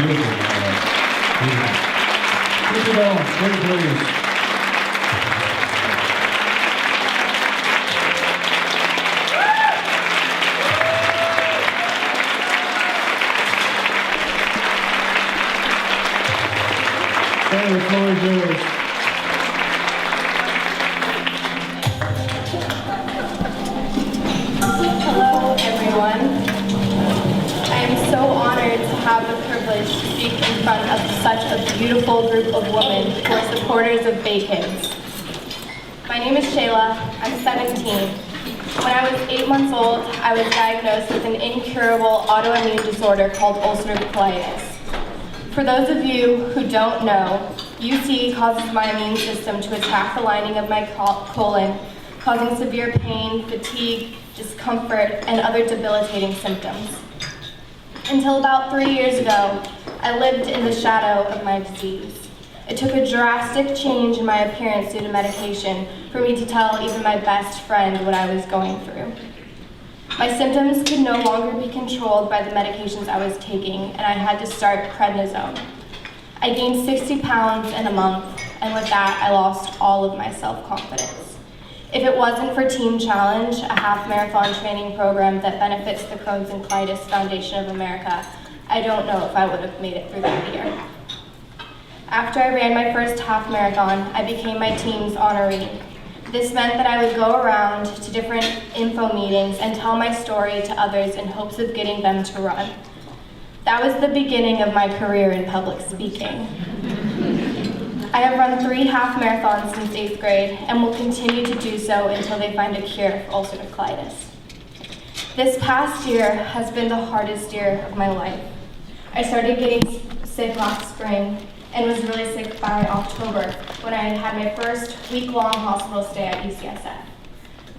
beautiful. Keep it going, please. Okay, the floor is yours. Hello, everyone. I am so honored to have the privilege to speak in front of such a beautiful group of women who are supporters of BayKids. My name is Chayla. I'm 17. When I was 8 months old, I was diagnosed with an incurable autoimmune disorder called ulcerative colitis. For those of you who don't know, UC causes my immune system to attack the lining of my colon, causing severe pain, fatigue, discomfort, and other debilitating symptoms. Until about 3 years ago, I lived in the shadow of my disease. It took a drastic change in my appearance due to medication for me to tell even my best friend what I was going through. My symptoms could no longer be controlled by the medications I was taking, and I had to start prednisone. I gained 60 pounds in a month, and with that, I lost all of my self-confidence. If it wasn't for Team Challenge, a half-marathon training program that benefits the Crohn's and Colitis Foundation of America, I don't know if I would have made it through that year. After I ran my first half marathon, I became my team's honoree. This meant that I would go around to different info meetings and tell my story to others in hopes of getting them to run. That was the beginning of my career in public speaking. I have run 3 half marathons since 8th grade and will continue to do so until they find a cure for ulcerative colitis. This past year has been the hardest year of my life. I started getting sick last spring and was really sick by October when I had my first week-long hospital stay at UCSF,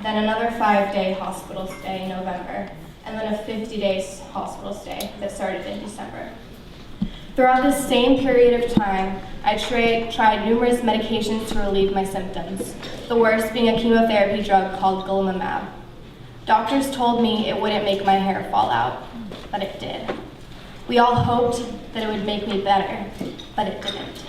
then another 5-day hospital stay in November, and then a 50-day hospital stay that started in December. Throughout this same period of time, I tried numerous medications to relieve my symptoms, the worst being a chemotherapy drug called golimumab. Doctors told me it wouldn't make my hair fall out, but it did. We all hoped that it would make me better, but it didn't.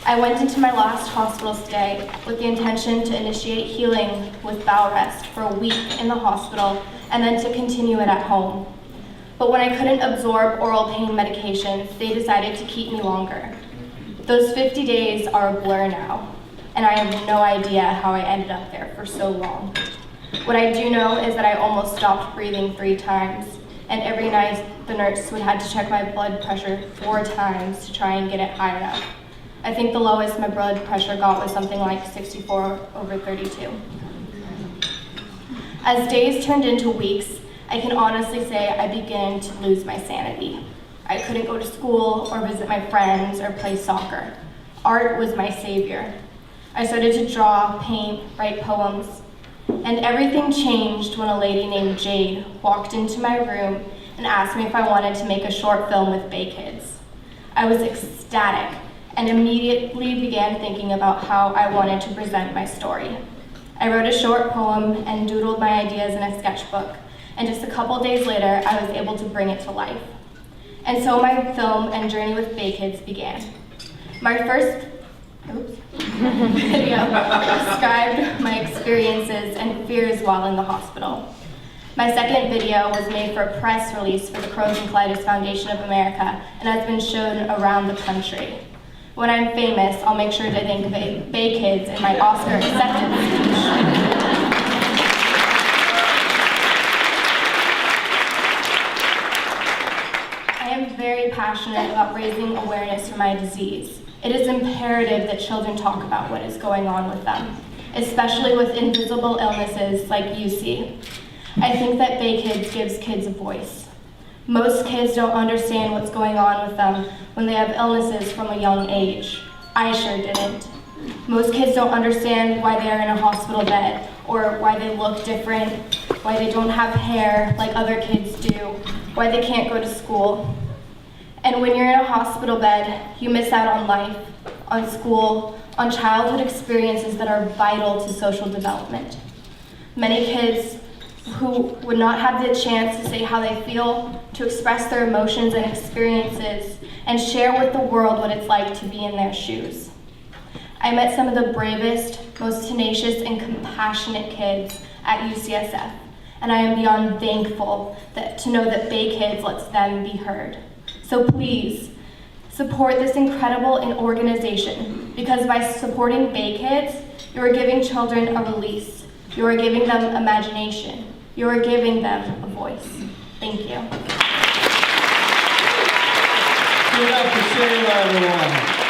I went into my last hospital stay with the intention to initiate healing with bowel rest for a week in the hospital and then to continue it at home. But when I couldn't absorb oral pain medications, they decided to keep me longer. Those 50 days are a blur now, and I have no idea how I ended up there for so long. What I do know is that I almost stopped breathing 3 times, and every night the nurse would have to check my blood pressure 4 times to try and get it high enough. I think the lowest my blood pressure got was something like 64/32. As days turned into weeks, I can honestly say I began to lose my sanity. I couldn't go to school or visit my friends or play soccer. Art was my savior. I started to draw, paint, write poems, and everything changed when a lady named Jade walked into my room and asked me if I wanted to make a short film with BayKids. I was ecstatic and immediately began thinking about how I wanted to present my story. I wrote a short poem and doodled my ideas in a sketchbook, and just a couple days later, I was able to bring it to life. And so my film and journey with BayKids began. My first video described my experiences and fears while in the hospital. My second video was made for a press release for the Crohn's and Colitis Foundation of America and has been shown around the country. When I'm famous, I'll make sure to thank BayKids in my Oscar acceptance speech. I am very passionate about raising awareness for my disease. It is imperative that children talk about what is going on with them, especially with invisible illnesses like UC. I think that BayKids gives kids a voice. Most kids don't understand what's going on with them when they have illnesses from a young age. I sure didn't. Most kids don't understand why they are in a hospital bed, or why they look different, why they don't have hair like other kids do, why they can't go to school. And when you're in a hospital bed, you miss out on life, on school, on childhood experiences that are vital to social development. Many kids who would not have the chance to say how they feel, to express their emotions and experiences, and share with the world what it's like to be in their shoes. I met some of the bravest, most tenacious, and compassionate kids at UCSF, and I am beyond thankful to know that BayKids lets them be heard. So please, support this incredible organization, because by supporting BayKids, you are giving children a release. You are giving them imagination. You are giving them a voice. Thank you. Give it up for Chayla, everyone.